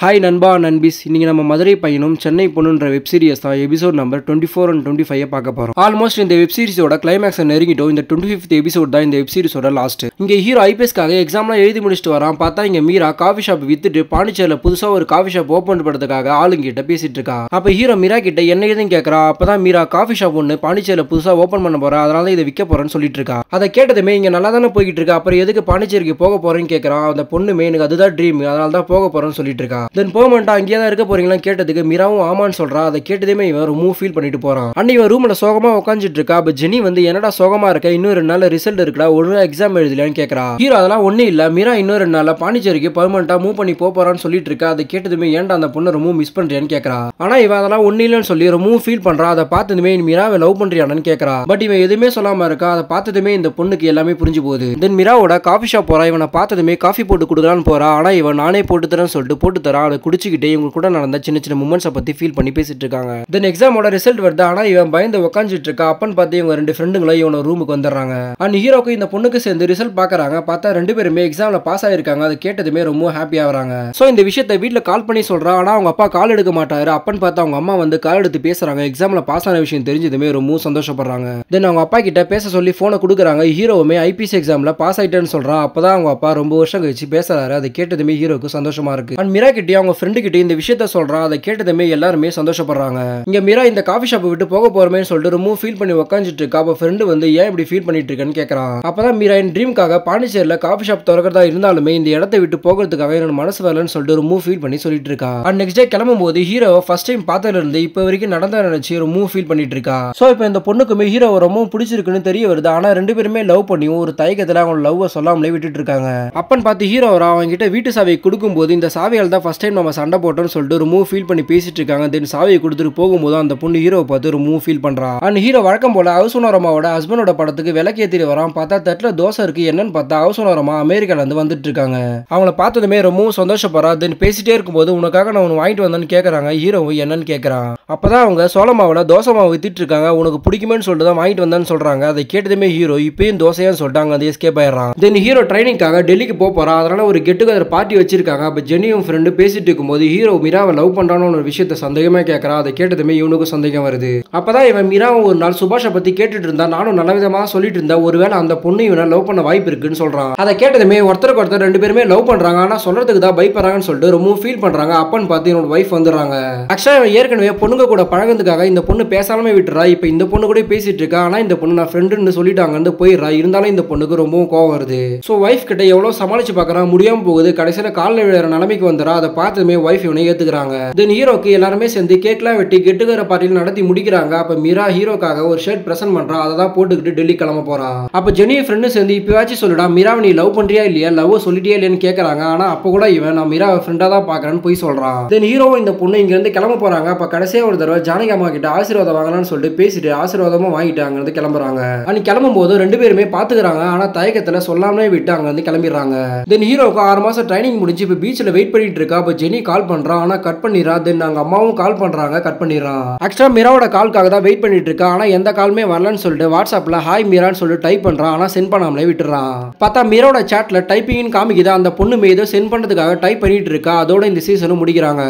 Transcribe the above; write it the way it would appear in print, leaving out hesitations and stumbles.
Hi நண்பா நண்பிஸ், இன்னைக்கு நம்ம மதுரை பையனும் சென்னை பொண்ணுன்ற வெப் சீரிஸ் தான் எபிசோட் நம்பர் 24 and 25 பார்க்க போறோம். ஆல்மோஸ்ட் இந்த வெப் சீரிஸோட கிளைமேக்ஸ் நெருங்கிட்டோம். இந்த 25th எபிசோட் தான் இந்த வெப் சீரிஸோட லாஸ்ட். இங்க ஹீரோ ஐபிஎஸ்க்காக எக்ஸாம்லாம் எழுதி முடிச்சுட்டு வரான். பார்த்தா இங்க மீரா காஃபி ஷாப் வித்துட்டு பாண்டிச்சேரியில புதுசா ஒரு காஃபி ஷாப் ஓபன் பண்றதுக்காக ஆளுங்கிட்ட பேசிட்டு இருக்கா. அப்ப ஹீரோ மீரா கிட்ட என்ன எதுன்னு கேட்கறா. அப்பதான் மீரா காஃபி ஷாப் ஒன்னு பாண்டிச்சேரியில புதுசா ஓபன் பண்ண போறா, அதனால இதை விற்க போறேன்னு சொல்லிட்டு இருக்கா. அதை கேட்டதுமே இங்க நல்லா தானே போய்கிட்டு இருக்கா, அப்புறம் எதுக்கு பாண்டிச்சேரிக்கு போக போறேன்னு கேட்கறான். அந்த பொண்ணுமே எனக்கு அதுதான் ட்ரீம், அதனால தான் போக போறேன்னு சொல்லிட்டு இருக்கா. தென் போமெண்டா அங்கேயே தான் இருக்க போறீங்களா கேட்டதுக்கு மீராவும் ஆமான்னு சொல்றா. அதை கேட்டதுமே இவன் ரொம்ப ஃபீல் பண்ணிட்டு போறான். அண்ணி இவன் ரூம்ல சோகமா உட்காந்துட்டு இருக்கா. அப்ப ஜெனி வந்து என்னடா சோகமா இருக்க, இன்னும் 2 நாள் ரிசல்ட் இருக்குடா, ஒழுங்கா எக்ஸாம் எழுதலையான்னு கேட்கறா. ஹீரோ அதெல்லாம் ஒண்ணு இல்ல, மீரா இன்னும் 2 நாள்ல பாண்டிச்சேரிக்கு பெர்மனண்டா மூவ் பண்ணி போறான்னு சொல்லிட்டு இருக்கா. அதை கேட்டதுமே ஏன்டா அந்த பொண்ணு ரொம்ப மிஸ் பண்றியான்னு கேட்கறா. ஆனா இவன் அதெல்லாம் ஒண்ணு இல்லன்னு சொல்லி ரொம்ப ஃபீல் பண்றா. அதை பார்த்ததுமே மீராவை லவ் பண்றியானு கேட்கறா. பட் இவன் எதுவுமே சொல்லாம இருக்கா. அதை பார்த்ததுமே இந்த பொண்ணுக்கு எல்லாமே புரிஞ்சு போகுது. தென் மீராவோட காஃபி ஷாப் போறா. இவனை பார்த்ததுமே காஃபி போட்டு கொடுக்கலான்னு போறா. ஆனா இவன் நானே போட்டு தரேன்னு சொல்லிட்டு போட்டு தரா. அதை குடிச்சுக்கிட்டே இவங்க கூட நடந்த சின்ன சின்ன மூமெண்ட்ஸை பத்தி ஃபீல் பண்ணி பேசிட்டு இருக்காங்க. தென் எக்ஸாமோட ரிசல்ட் வருது. ஆனா இவன் பயந்து உட்காந்துட்டு இருக்கா. அப்பன்னு பார்த்து இவங்க 2 ஃப்ரெண்டுங்களும் இவனோட ரூமுக்கு வந்துடுறாங்க. அண்ட் ஹீரோக்கு இந்த பொண்ணுக்கு சேர்ந்து ரிசல்ட் பாக்குறாங்க. பார்த்தா 2 பேருமே எக்ஸாம்ல பாஸ் ஆயிருக்காங்க. அதை கேட்டதுமே ரொம்ப ஹாப்பி ஆகுறாங்க. சோ இந்த விஷயத்தை வீட்டுல கால் பண்ணி சொல்றா. ஆனா அவங்க அப்பா கால் எடுக்க மாட்டாரு. அப்பன்னு பார்த்து அவங்க அம்மா வந்து கால் எடுத்து பேசுறாங்க. எக்ஸாம்ல பாஸ் ஆன விஷயம் தெரிஞ்சதுமே ரொம்ப சந்தோஷப்படுறாங்க. தென் அவங்க அப்பா கிட்ட பேச சொல்லி போனை கொடுக்குறாங்க. ஹீரோவுமே ஐபிஎஸ் எக்ஸாம்ல பாஸ் ஆயிட்டேன்னு சொல்றான். அப்பதான் அவங்க அப்பா ரொம்ப வருஷம் கழிச்சு பேசுறாரு. அதை கேட்டதுமே ஹீரோக்கு சந்தோஷமா இருக்கு. அண்ட் மீரா கிட்டே அவங்க ஃப்ரெண்டு கிட்ட இந்த விஷயத்த சொல்றான். அதை கேட்டதுமே எல்லாருமே சந்தோஷப்படுறாங்க. இங்க மீரா இந்த காஃபி ஷாப் விட்டு போக போறமே சொல்லிட்டு ரொம்ப ஃபீல் பண்ணி உட்காந்துட்டு இருக்கா. அப்ப ஃப்ரெண்டு வந்து ஏன் இப்படி ஃபீல் பண்ணிட்டு இருக்கேன்னு கேட்கறான். அப்பதான் மீரா என் ட்ரீம்காக பாண்டிச்சேரியில காஃபி ஷாப் திறக்கிறதா இருந்தாலுமே இந்த இடத்தை விட்டு போகிறதுக்காக என்னோட மனசு வரலன்னு சொல்லிட்டு ரொம்ப ஃபீல் பண்ணி சொல்லிட்டு இருக்கா. அண்ட் நெக்ஸ்ட் டே கிளம்பும் போது ஹீரோ ஃபர்ஸ்ட் டைம் பார்த்ததுல இருந்து இப்ப வரைக்கும் நடந்த நினைச்சு ரொம்ப ஃபீல் பண்ணிட்டு இருக்கா. சோ இப்போ இந்த பொண்ணுக்குமே ஹீரோ ரொம்ப பிடிச்சிருக்குன்னு தெரிய வருது. ஆனா 2 பேருமே லவ் பண்ணியும் ஒரு தயக்கத்துல அவங்க லவ் சொல்லாமலே விட்டுட்டு இருக்காங்க. அப்பன்னு பார்த்து ஹீரோ அவங்க கிட்ட வீட்டு சாவியை கொடுக்கும் போது இந்த சாவியால் தான் ஃபர்ஸ்ட் டைம் நம்ம சண்டை போட்டோம்னு சொல்லிட்டு ரொம்ப ஃபீல் பண்ணி பேசிட்டு இருக்காங்க. தென் சாவியை கொடுத்துட்டு போகும்போது அந்த பொண்ணு ஹீரோவை பார்த்து ரொம்ப ஃபீல் பண்றா. அண்ட் ஹீரோ வழக்கம் போல ஹவுஸ்ஓனரமாவோட ஹஸ்பண்டோட படத்துக்கு விலைக்கு ஏத்திட்டு வரான். பார்த்தா தட்டுல தோசை இருக்கு. என்னன்னு பார்த்தா ஹவுஸ்ஓனரமா அமெரிக்கால இருந்து வந்துட்டு இருக்காங்க. அவங்கள பார்த்ததுமே ரொம்ப சந்தோஷப்படுறா. தென் பேசிட்டே இருக்கும்போது உனக்காக நான் ஒன்று வாங்கிட்டு வந்தேன்னு கேட்கறாங்க. ஹீரோவும் என்னன்னு கேட்கறான். அப்பதான் அவங்க சோளமாவோட தோசை மாவு வித்துட்டு இருக்காங்க. உனக்கு பிடிக்குமேன்னு சொல்லிட்டு தான் வாங்கிட்டு வந்தேன்னு சொல்றாங்க. அதை கேட்டதுமே ஹீரோ இப்பயும் தோசையான்னு சொல்லிட்டாங்க. அது எஸ்கேப் ஆயிடுறான். தென் ஹீரோ ட்ரைனிங்காக டெல்லிக்கு போறா. அதனால ஒரு கெட் டுகெதர் பார்ட்டி வச்சிருக்காங்க. அப்ப ஜெனியும் ஃப்ரெண்டு பேசிட்டு இருக்கும்போது ஹீரோ மீராவை லவ் பண்றான்னு ஒரு விஷயத்த சந்தேகமா கேட்கறா. அதை கேட்டதுமே இவனுக்கு சந்தேகம் வருது. அப்பதான் இவன் மீராவும் ஒரு நாள் சுபாஷை பத்தி கேட்டுட்டு இருந்தா. நானும் நல்ல விதமா சொல்லிட்டு இருந்தா. ஒருவேளை அந்த பொண்ணு இவனை லவ் பண்ண வாய்ப்பு இருக்குன்னு சொல்றான். அதை கேட்டதுமே ஒருத்தருக்கு ஒருத்தர் 2 பேருமே லவ் பண்றாங்க. ஆனா சொல்றதுக்கு தான் பயப்படுறாங்கன்னு சொல்லிட்டு ரொம்ப ஃபீல் பண்றாங்க. அப்பன்னு பார்த்து என்னோட வைஃப் வந்துடுறாங்க. ஆக்சுவலா இவன் ஏற்கனவே பொண்ணுங்க கூட பழகுறதுக்காக இந்த பொண்ணு பேசாமலே விட்டுறா. இப்ப இந்த பொண்ணு கூட பேசிட்டு இருக்கா. ஆனா இந்த பொண்ணு நான் ஃப்ரெண்டுன்னு சொல்லிட்டாங்கன்னு போயிடுறா. இருந்தாலும் இந்த பொண்ணுக்கு ரொம்ப கோவம் வருது. சோ வைஃப் கிட்ட எவ்வளவு சமாளிச்சு பாக்குறான், முடியாம போகுது. கடைசியில காலில் விழுற நிலைமைக்கு வந்துடா. அதை பார்த்ததுமே வைஃப் இவனை ஏத்துக்கிறாங்க. தென் ஹீரோக்கு எல்லாருமே சேர்ந்து கேக்லாம் வெட்டி கெட்டுக்கிற பார்ட்டியில் நடத்தி முடிக்கிறாங்க. அப்ப மீரா ஹீரோக்காக ஒரு ஷர்ட் பிரசன்ட் பண்றா. அதை தான் போட்டுக்கிட்டு டெல்லி கிளம்ப போறா. அப்ப ஜெனி ஃப்ரெண்டு சேர்ந்து இப்பயாச்சும் சொல்லுடா, மீராவை நீ லவ் பண்றியா இல்லையா, லவ் சொல்லிட்டியா இல்லையான்னு கேட்கறாங்க. ஆனா அப்ப கூட இவன் நான் மீராவை ஃப்ரெண்டா தான் பாக்குறேன்னு போய் சொல்றான். தென் ஹீரோவும் இந்த பொண்ணு இங்க இருந்து கிளம்ப போறாங்க. அப்ப கடைசியா ஒரு தடவை ஜானகி அம்மா கிட்ட ஆசீர்வாதம் வாங்கலாம்னு சொல்லிட்டு பேசிட்டு ஆசீர்வாதமும் வாங்கிட்டு அங்க இருந்து கிளம்புறாங்க. அன்னைக்கு கிளம்பும் போது 2 பேருமே பாத்துக்கிறாங்க. ஆனா தயக்கத்துல சொல்லாமலே விட்டு அங்க இருந்து கிளம்பிடுறாங்க. தென் ஹீரோக்கு 6 மாசம் ட்ரைனிங் முடிஞ்சு இப்ப பீச்ல வெயிட் பண்ணிட்டு இருக்கா. அப்ப ஜெனி கால் பண்றா. ஆனா கட் பண்ணிடுறா. தென் அவங்க அம்மாவும் கால் பண்றாங்க. கட் பண்ணிடுறான். ஆக்சுவலா மீராவோட கால்காக தான் வெயிட் பண்ணிட்டு இருக்கா. ஆனா எந்த காலுமே வரலன்னு சொல்லிட்டு வாட்ஸ்அப்ல ஹாய் மீரான்னு சொல்லிட்டு டைப் பண்றான். ஆனா சென்ட் பண்ணாமலே விட்டுறான். பார்த்தா மீராவோட சாட்ல டைப்பிங் காமிக்குது. அந்த பொண்ணு ஏதோ சென்ட் பண்றதுக்காக டைப் பண்ணிட்டு இருக்கா. அதோட இந்த சீசனும் முடிக்கிறாங்க.